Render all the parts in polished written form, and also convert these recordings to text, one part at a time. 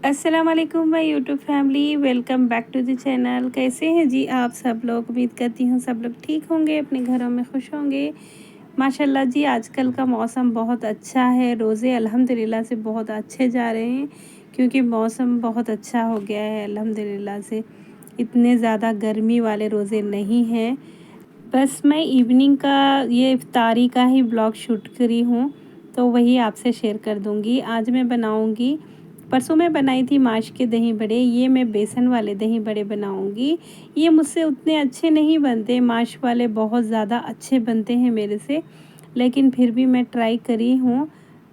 अस्सलाम वालेकुम my YouTube family, welcome back to the channel. कैसे हैं जी आप सब लोग? उम्मीद करती हूँ सब लोग ठीक होंगे, अपने घरों में खुश होंगे। माशाल्लाह जी, आजकल का मौसम बहुत अच्छा है। रोज़े अल्हम्दुलिल्लाह से बहुत अच्छे जा रहे हैं क्योंकि मौसम बहुत अच्छा हो गया है अल्हम्दुलिल्लाह से। इतने ज़्यादा गर्मी वाले रोज़े नहीं हैं। बस मैं इवनिंग का ये इफ्तारी का ही ब्लॉग शूट करी हूँ, तो वही आपसे शेयर कर दूँगी। आज मैं बनाऊँगी, परसों मैं बनाई थी माश के दही बड़े, ये मैं बेसन वाले दही बड़े बनाऊँगी। ये मुझसे उतने अच्छे नहीं बनते, माश वाले बहुत ज़्यादा अच्छे बनते हैं मेरे से, लेकिन फिर भी मैं ट्राई करी हूँ।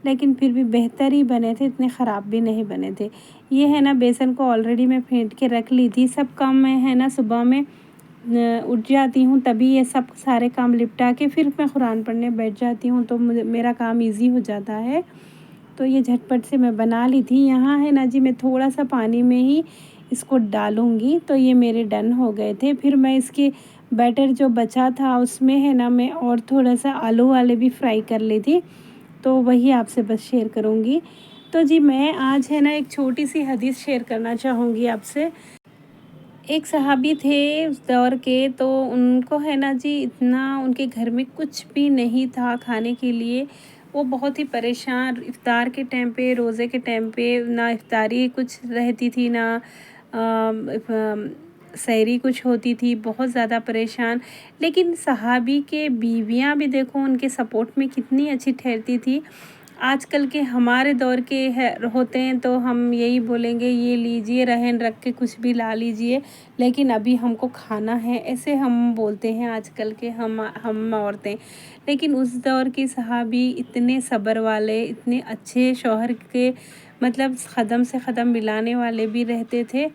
लेकिन फिर भी बेहतर ही बने थे, इतने ख़राब भी नहीं बने थे। ये है ना, बेसन को ऑलरेडी मैं फेंट के रख ली थी। सब काम मैं है ना सुबह में उठ जाती हूँ, तभी ये सब सारे काम निपटा के फिर मैं कुरान पढ़ने बैठ जाती हूँ, तो मुझे मेरा काम इजी हो जाता है। तो ये झटपट से मैं बना ली थी। यहाँ है ना जी, मैं थोड़ा सा पानी में ही इसको डालूँगी, तो ये मेरे डन हो गए थे। फिर मैं इसके बैटर जो बचा था उसमें है ना, मैं और थोड़ा सा आलू वाले भी फ्राई कर ली थी, तो वही आपसे बस शेयर करूँगी। तो जी मैं आज है ना एक छोटी सी हदीस शेयर करना चाहूँगी आपसे। एक सहाबी थे उस दौर के, तो उनको है ना जी, इतना उनके घर में कुछ भी नहीं था खाने के लिए। वो बहुत ही परेशान, इफ़्तार के टाइम पे, रोज़े के टाइम पे ना इफ़्तारी कुछ रहती थी, ना सहरी कुछ होती थी, बहुत ज़्यादा परेशान। लेकिन सहाबी के बीवियां भी देखो उनके सपोर्ट में कितनी अच्छी ठहरती थी। आजकल के हमारे दौर के है होते हैं तो हम यही बोलेंगे, ये लीजिए, रहन रख के कुछ भी ला लीजिए, लेकिन अभी हमको खाना है, ऐसे हम बोलते हैं आजकल के हम औरतें। लेकिन उस दौर की सहाबी इतने सब्र वाले, इतने अच्छे शौहर के मतलब क़दम से क़दम मिलाने वाले भी रहते थे।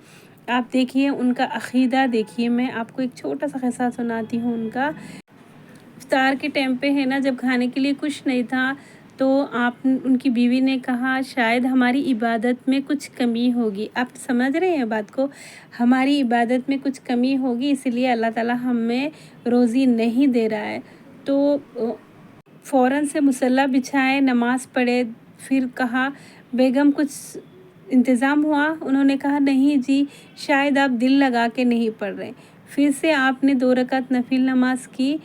आप देखिए उनका अक़ीदा देखिए। मैं आपको एक छोटा सा किस्सा सुनाती हूँ उनका। इफ्तार के टाइम पे है ना, जब खाने के लिए कुछ नहीं था, तो आप उनकी बीवी ने कहा शायद हमारी इबादत में कुछ कमी होगी। आप समझ रहे हैं बात को? हमारी इबादत में कुछ कमी होगी, इसीलिए अल्लाह ताला हमें रोज़ी नहीं दे रहा है। तो फ़ौरन से मुसल्ला बिछाए, नमाज़ पढ़े। फिर कहा बेगम कुछ इंतज़ाम हुआ? उन्होंने कहा नहीं जी, शायद आप दिल लगा के नहीं पढ़ रहे। फिर से आपने 2 रकात नफिल नमाज़ की,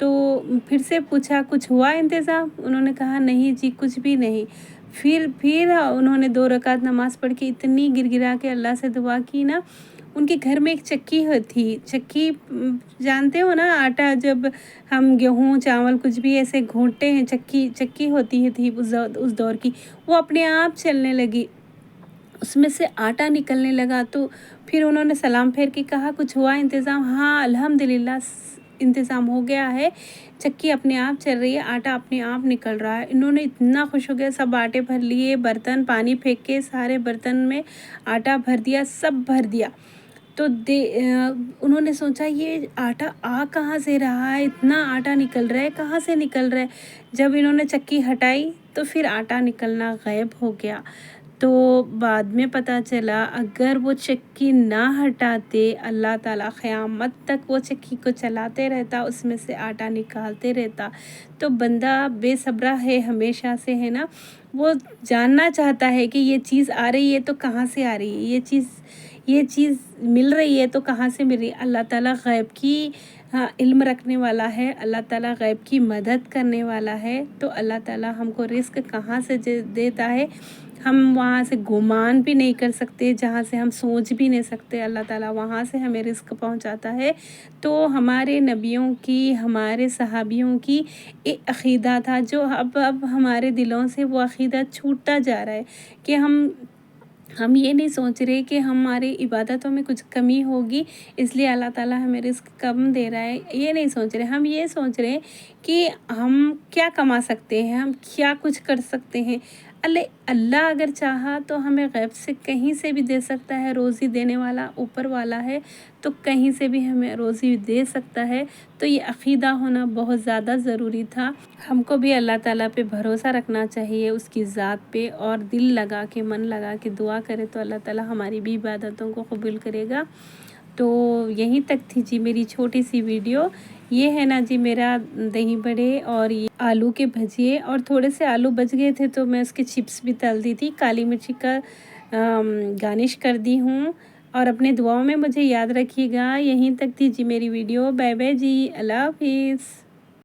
तो फिर से पूछा कुछ हुआ इंतज़ाम? उन्होंने कहा नहीं जी, कुछ भी नहीं। फिर उन्होंने 2 रकात नमाज़ पढ़ के इतनी गिड़गिड़ा के अल्लाह से दुआ की ना। उनके घर में एक चक्की थी। चक्की जानते हो ना, आटा जब हम गेहूँ चावल कुछ भी ऐसे घोंटते हैं, चक्की चक्की होती है थी उस दौर की। वो अपने आप चलने लगी, उसमें से आटा निकलने लगा। तो फिर उन्होंने सलाम फेर के कहा कुछ हुआ इंतज़ाम? हाँ अल्हम्दुलिल्लाह इंतज़ाम हो गया है, चक्की अपने आप चल रही है, आटा अपने आप निकल रहा है। इन्होंने इतना खुश हो गया, सब आटे भर लिए, बर्तन पानी फेंक के सारे बर्तन में आटा भर दिया, सब भर दिया। तो उन्होंने सोचा ये आटा आ कहाँ से रहा है, इतना आटा निकल रहा है, कहाँ से निकल रहा है? जब इन्होंने चक्की हटाई तो फिर आटा निकलना गायब हो गया। तो बाद में पता चला, अगर वो चक्की ना हटाते, अल्लाह ताला क़यामत तक वो चक्की को चलाते रहता, उसमें से आटा निकालते रहता। तो बंदा बेसब्रा है हमेशा से, है ना, वो जानना चाहता है कि ये चीज़ आ रही है तो कहाँ से आ रही है, ये चीज़ मिल रही है तो कहाँ से मिल रही है। अल्लाह ताला ग़ैब की इल्म रखने वाला है, अल्लाह ताला ग़ैब की मदद करने वाला है। तो अल्लाह ताला हमको रिस्क कहाँ से देता है, हम वहाँ से गुमान भी नहीं कर सकते, जहाँ से हम सोच भी नहीं सकते, अल्लाह ताला वहाँ से हमें रिस्क पहुँचाता है। तो हमारे नबियों की, हमारे सहाबियों की एक अक़ीदा था, जो अब हमारे दिलों से वो अक़ीदा छूटता जा रहा है कि हम ये नहीं सोच रहे कि हमारी इबादतों में कुछ कमी होगी, इसलिए अल्लाह ताला हमें रिस्क कम दे रहा है, ये नहीं सोच रहे। हम ये सोच रहे हैं कि हम क्या कमा सकते हैं, हम क्या कुछ कर सकते हैं। अल्लाह अगर चाहा तो हमें गैब से कहीं से भी दे सकता है। रोज़ी देने वाला ऊपर वाला है, तो कहीं से भी हमें रोज़ी दे सकता है। तो ये अक़ीदा होना बहुत ज़्यादा ज़रूरी था। हमको भी अल्लाह ताला पे भरोसा रखना चाहिए, उसकी ज़ात पे, और दिल लगा के, मन लगा के दुआ करें तो अल्लाह ताला हमारी भी इबादतों को कबूल करेगा। तो यहीं तक थी जी मेरी छोटी सी वीडियो। ये है ना जी मेरा दही बड़े और ये आलू के भजिए, और थोड़े से आलू बच गए थे तो मैं उसके चिप्स भी तल दी थी। काली मिर्ची का گارنش کر دی ہوں، اور اپنے دعاؤں میں مجھے یاد رکھیے گا۔ یہیں تک تھی جی میری ویڈیو۔ بائے بائے جی، اللہ حافظ۔